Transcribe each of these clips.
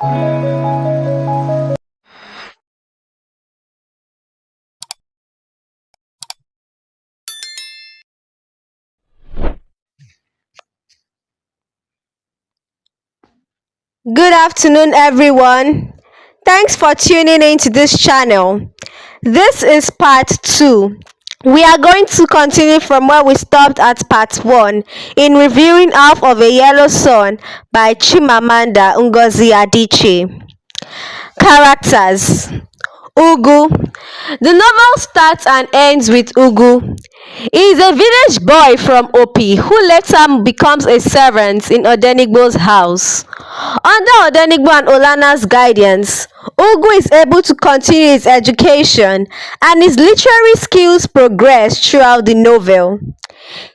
Good afternoon, everyone. Thanks for tuning in to this channel. This is part 2. We are going to continue from where we stopped at part 1 in reviewing Half of a Yellow Sun by Chimamanda Ngozi Adichie. Characters: Ugu. The novel starts and ends with Ugu. He is a village boy from Opi who later becomes a servant in Odenigbo's house. Under Odenigbo and Olana's guidance, Ugu is able to continue his education and his literary skills progress throughout the novel.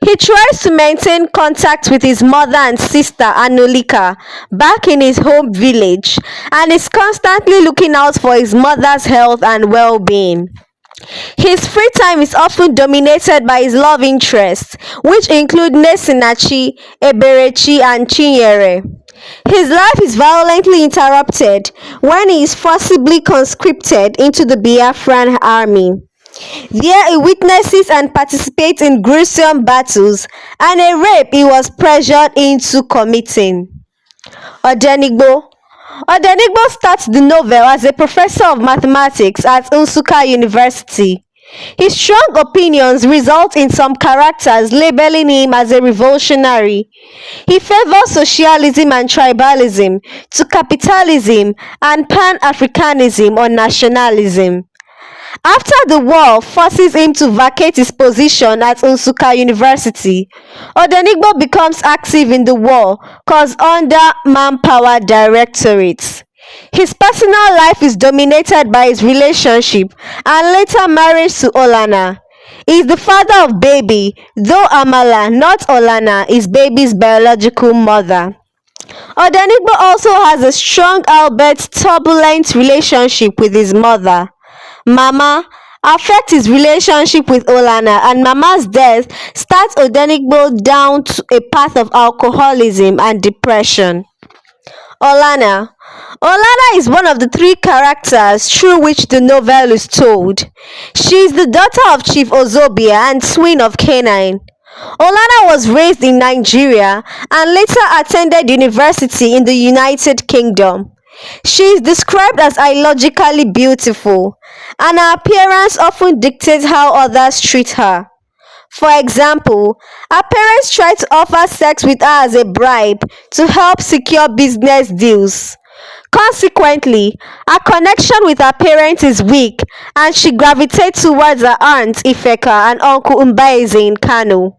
He tries to maintain contact with his mother and sister Anolika back in his home village and is constantly looking out for his mother's health and well-being. His free time is often dominated by his love interests, which include Nesinachi, Eberechi, and Chinyere. His life is violently interrupted when he is forcibly conscripted into the Biafran army. There he witnesses and participates in gruesome battles and a rape he was pressured into committing. Odenigbo. Odenigbo starts the novel as a professor of mathematics at Nsukka University. His strong opinions result in some characters labeling him as a revolutionary. He favors socialism and tribalism to capitalism and Pan-Africanism or nationalism. After the war forces him to vacate his position at Nsukka University, Odenigbo becomes active in the war cause under Manpower Directorate. His personal life is dominated by his relationship and later marriage to Olana. He is the father of Baby, though Amala, not Olana, is Baby's biological mother. Odenigbo also has a strong albeit turbulent relationship with his mother. Mama affects his relationship with Olana, and Mama's death starts Odenigbo down to a path of alcoholism and depression. Olana. Olana is one of the three characters through which the novel is told. She is the daughter of Chief Ozobia and twin of Canaan. Olana was raised in Nigeria and later attended university in the United Kingdom. She is described as illogically beautiful, and her appearance often dictates how others treat her. For example, her parents try to offer sex with her as a bribe to help secure business deals. Consequently, her connection with her parents is weak and she gravitates towards her aunt Ifeka and uncle Mbaeze in Kano.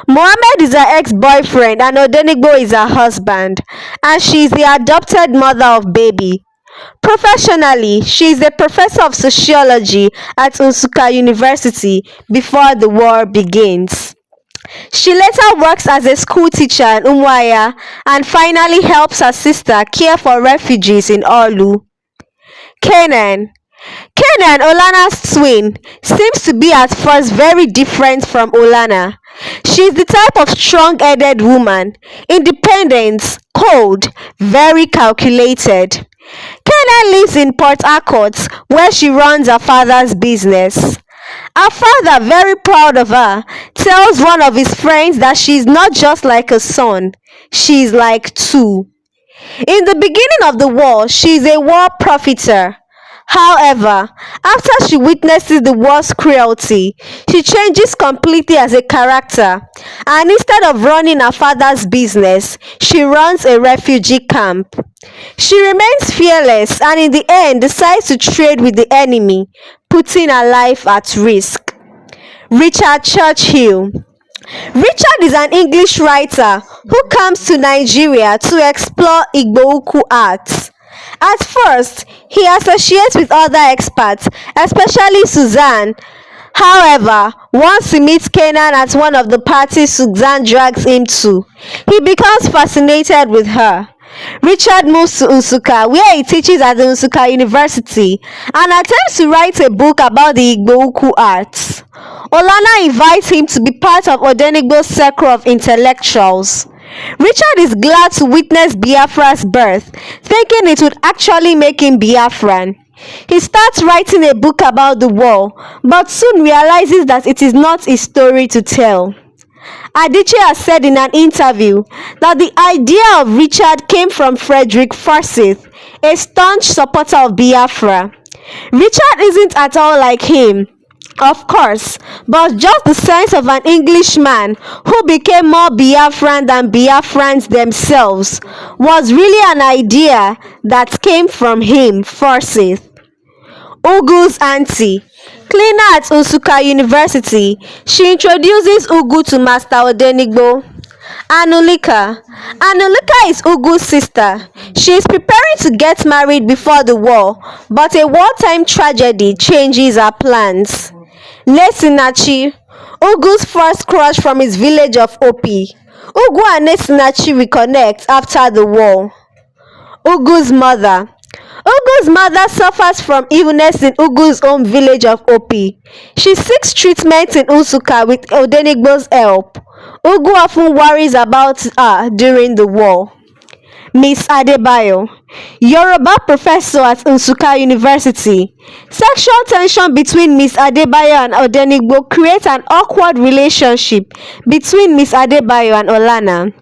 Mohammed is her ex-boyfriend and Odenigbo is her husband, and she is the adopted mother of Baby. Professionally, she is a professor of sociology at Nsukka University before the war begins. She later works as a school teacher in Umuahia and finally helps her sister care for refugees in Orlu. Canaan. Canaan, Olana's twin, seems to be at first very different from Olana. She is the type of strong-headed woman, independent, cold, very calculated. Canaan lives in Port Harcourt, where she runs her father's business. Her father, very proud of her, tells one of his friends that she is not just like a son, she is like two. In the beginning of the war, she is a war profiteer. However, after she witnesses the war's cruelty, she changes completely as a character, and instead of running her father's business, she runs a refugee camp. She remains fearless and in the end decides to trade with the enemy, putting her life at risk. Richard Churchill. Richard is an English writer who comes to Nigeria to explore Igbo art. At first, he associates with other expats, especially Suzanne. However, once he meets Canaan at one of the parties Suzanne drags him to, he becomes fascinated with her. Richard moves to Nsukka, where he teaches at the Nsukka University, and attempts to write a book about the Igbo arts. Olana invites him to be part of Odenigbo's circle of intellectuals. Richard is glad to witness Biafra's birth, thinking it would actually make him Biafran. He starts writing a book about the war, but soon realizes that it is not his story to tell. Adichie has said in an interview that the idea of Richard came from Frederick Forsyth, a staunch supporter of Biafra. Richard isn't at all like him, of course, but just the sense of an Englishman who became more Biafran than Biafrans themselves was really an idea that came from him, Forsyth. Ugu's auntie. Cleaner at Nsukka University, she introduces Ugu to Master Odenigbo. Anulika. Anulika is Ugu's sister. She is preparing to get married before the war, but a wartime tragedy changes her plans. Nesinachi. Ugu's first crush from his village of Opi. Ugu and Nesinachi reconnect after the war. Ugu's mother. Ugu's mother suffers from illness in Ugu's home village of Opi. She seeks treatment in Nsukka with Odenigbo's help. Ugu often worries about her during the war. Miss Adebayo, Yoruba professor at Nsukka University. Sexual tension between Miss Adebayo and Odenigbo creates an awkward relationship between Miss Adebayo and Olana.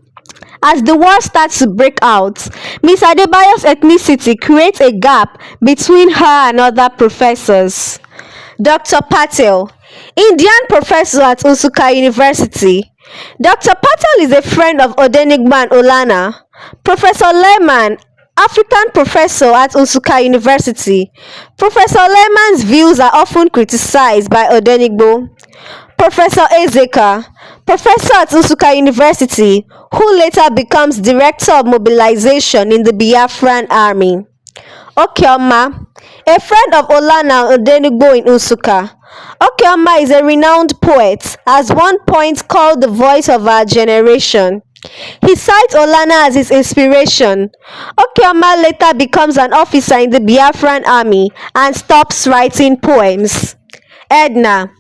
As the war starts to break out, Miss Adebayo's ethnicity creates a gap between her and other professors. Dr. Patel, Indian professor at Nsukka University. Dr. Patel is a friend of Odenigbo and Olana. Professor Lehman, African professor at Nsukka University. Professor Lehman's views are often criticized by Odenigbo. Professor Ezeka, professor at Nsukka University, who later becomes director of mobilization in the Biafran army. Okeoma, a friend of Olana and Odenigbo in Nsukka. Okeoma is a renowned poet, at one point called the voice of our generation. He cites Olana as his inspiration. Okeoma later becomes an officer in the Biafran army and stops writing poems. Edna,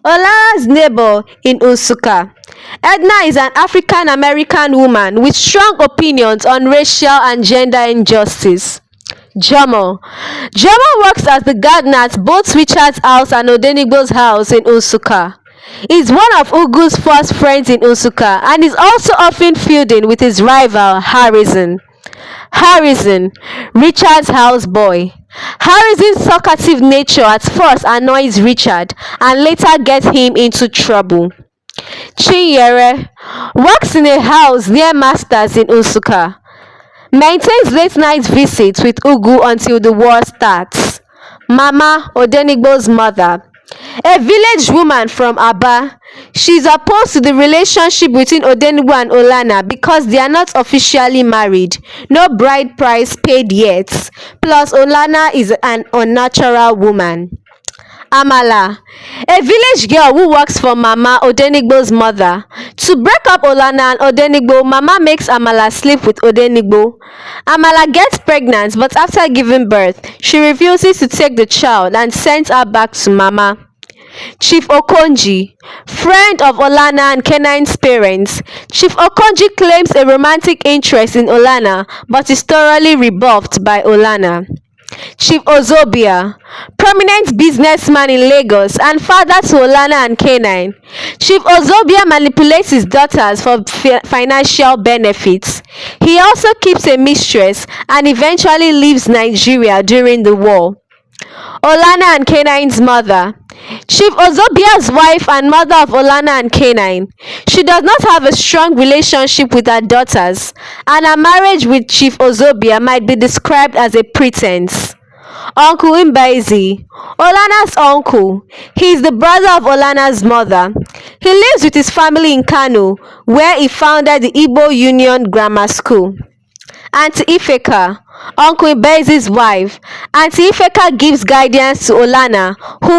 Olana's neighbor in Nsukka. Edna is an African-American woman with strong opinions on racial and gender injustice. Jomo. Jomo works as the gardener at both Richard's house and Odenigbo's house in Nsukka. He is one of Ugu's first friends in Nsukka and is also often feuding with his rival Harrison. Harrison, Richard's houseboy. Harrison's talkative nature at first annoys Richard and later gets him into trouble. Chinyere works in a house near Masters in Nsukka. Maintains late-night visits with Ugu until the war starts. Mama, Odenigbo's mother. A village woman from Aba, she is opposed to the relationship between Odenigbo and Olana because they are not officially married. No bride price paid yet. Plus, Olana is an unnatural woman. Amala, a village girl who works for Mama, Odenigbo's mother. To break up Olana and Odenigbo, Mama makes Amala sleep with Odenigbo. Amala gets pregnant, but after giving birth, she refuses to take the child and sends her back to Mama. Chief Okonji, friend of Olana and Kenai's parents. Chief Okonji claims a romantic interest in Olana, but is thoroughly rebuffed by Olana. Chief Ozobia, prominent businessman in Lagos and father to Olana and Kenai. Chief Ozobia manipulates his daughters for financial benefits. He also keeps a mistress and eventually leaves Nigeria during the war. Olana and Kenai's mother. Chief Ozobia's wife and mother of Olana and Kenai. She does not have a strong relationship with her daughters, and her marriage with Chief Ozobia might be described as a pretense. Uncle Mbaizi, Olana's uncle. He is the brother of Olana's mother. He lives with his family in Kano, where he founded the Igbo Union Grammar School. Auntie Ifeka, Uncle Mbaizi's wife. Auntie Ifeka gives guidance to Olana, who